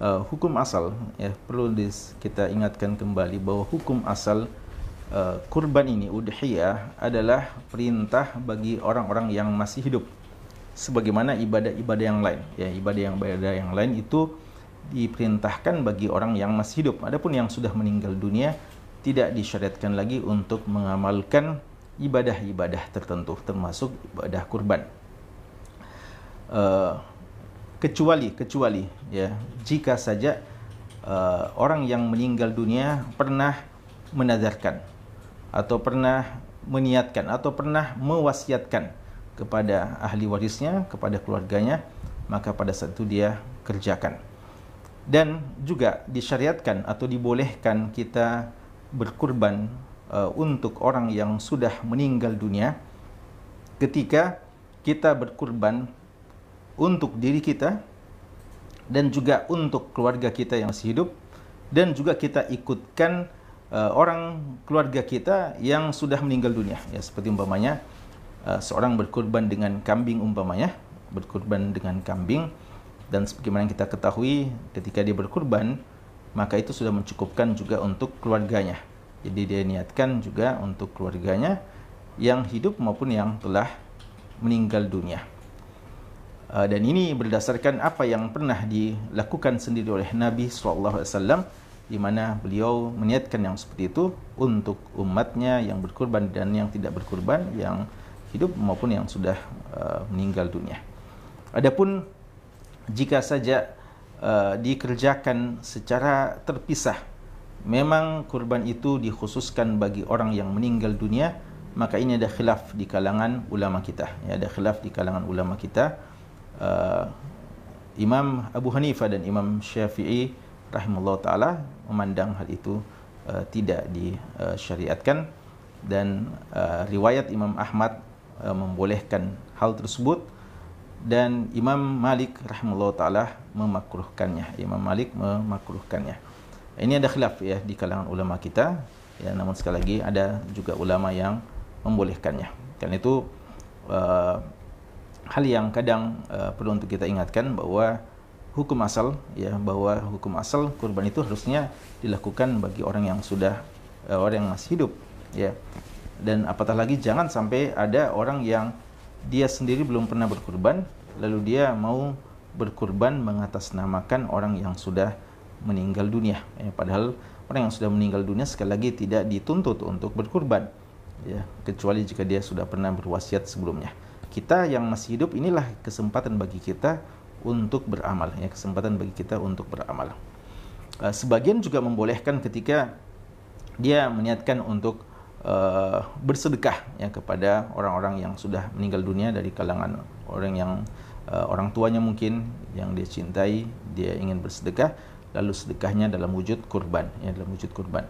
hukum asal, ya, perlu kita ingatkan kembali bahwa hukum asal kurban ini, udhiyah, adalah perintah bagi orang-orang yang masih hidup, sebagaimana ibadah-ibadah yang lain, ya, ibadah yang lain itu diperintahkan bagi orang yang masih hidup. Adapun yang sudah meninggal dunia tidak disyariatkan lagi untuk mengamalkan ibadah-ibadah tertentu, termasuk ibadah kurban. Kecuali ya, jika saja orang yang meninggal dunia pernah menazarkan atau pernah meniatkan atau pernah mewasiatkan kepada ahli warisnya, kepada keluarganya, maka pada saat itu dia kerjakan. Dan juga disyariatkan atau dibolehkan kita berkurban untuk orang yang sudah meninggal dunia ketika kita berkurban untuk diri kita dan juga untuk keluarga kita yang masih hidup, dan juga kita ikutkan orang keluarga kita yang sudah meninggal dunia, ya, seperti umpamanya seorang berkurban dengan kambing, umpamanya berkurban dengan kambing, dan sebagaimana yang kita ketahui ketika dia berkurban maka itu sudah mencukupkan juga untuk keluarganya. Jadi dia niatkan juga untuk keluarganya yang hidup maupun yang telah meninggal dunia. Dan ini berdasarkan apa yang pernah dilakukan sendiri oleh Nabi SAW, di mana beliau meniatkan yang seperti itu untuk umatnya yang berkurban dan yang tidak berkurban, yang hidup maupun yang sudah meninggal dunia. Adapun jika saja dikerjakan secara terpisah, memang kurban itu dikhususkan bagi orang yang meninggal dunia, maka ini ada khilaf di kalangan ulama kita, ya, ada khilaf di kalangan ulama kita. Imam Abu Hanifah dan Imam Syafi'i rahimahullah ta'ala memandang hal itu tidak disyariatkan, dan riwayat Imam Ahmad membolehkan hal tersebut, dan Imam Malik rahimahullah ta'ala memakruhkannya. Imam Malik memakruhkannya. Ini ada khilaf, ya, di kalangan ulama kita, ya, namun sekali lagi ada juga ulama yang membolehkannya. Karena itu hal yang kadang perlu untuk kita ingatkan bahwa hukum asal, ya, bahwa hukum asal kurban itu harusnya dilakukan bagi orang yang sudah orang yang masih hidup, ya. Dan apatah lagi jangan sampai ada orang yang dia sendiri belum pernah berkurban lalu dia mau berkurban mengatasnamakan orang yang sudah meninggal dunia, ya, padahal orang yang sudah meninggal dunia sekali lagi tidak dituntut untuk berkurban, ya, kecuali jika dia sudah pernah berwasiat sebelumnya. Kita yang masih hidup, inilah kesempatan bagi kita untuk beramal, ya, kesempatan bagi kita untuk beramal. Sebagian juga membolehkan ketika dia meniatkan untuk bersedekah, ya, kepada orang-orang yang sudah meninggal dunia dari kalangan orang yang orang tuanya mungkin yang dia cintai, dia ingin bersedekah, lalu sedekahnya dalam wujud kurban, ya, dalam wujud kurban.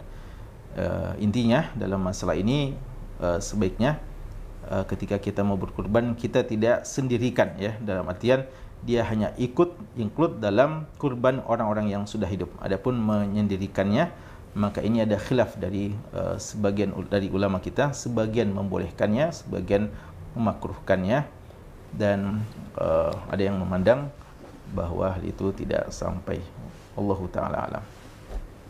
Intinya dalam masalah ini sebaiknya ketika kita mau berkurban kita tidak sendirikan, ya, dalam artian dia hanya include dalam kurban orang-orang yang sudah hidup. Adapun menyendirikannya, maka ini ada khilaf dari sebagian dari ulama kita, sebagian membolehkannya, sebagian memakruhkannya, dan ada yang memandang bahwa hal itu tidak sampai. Allahu ta'ala alam.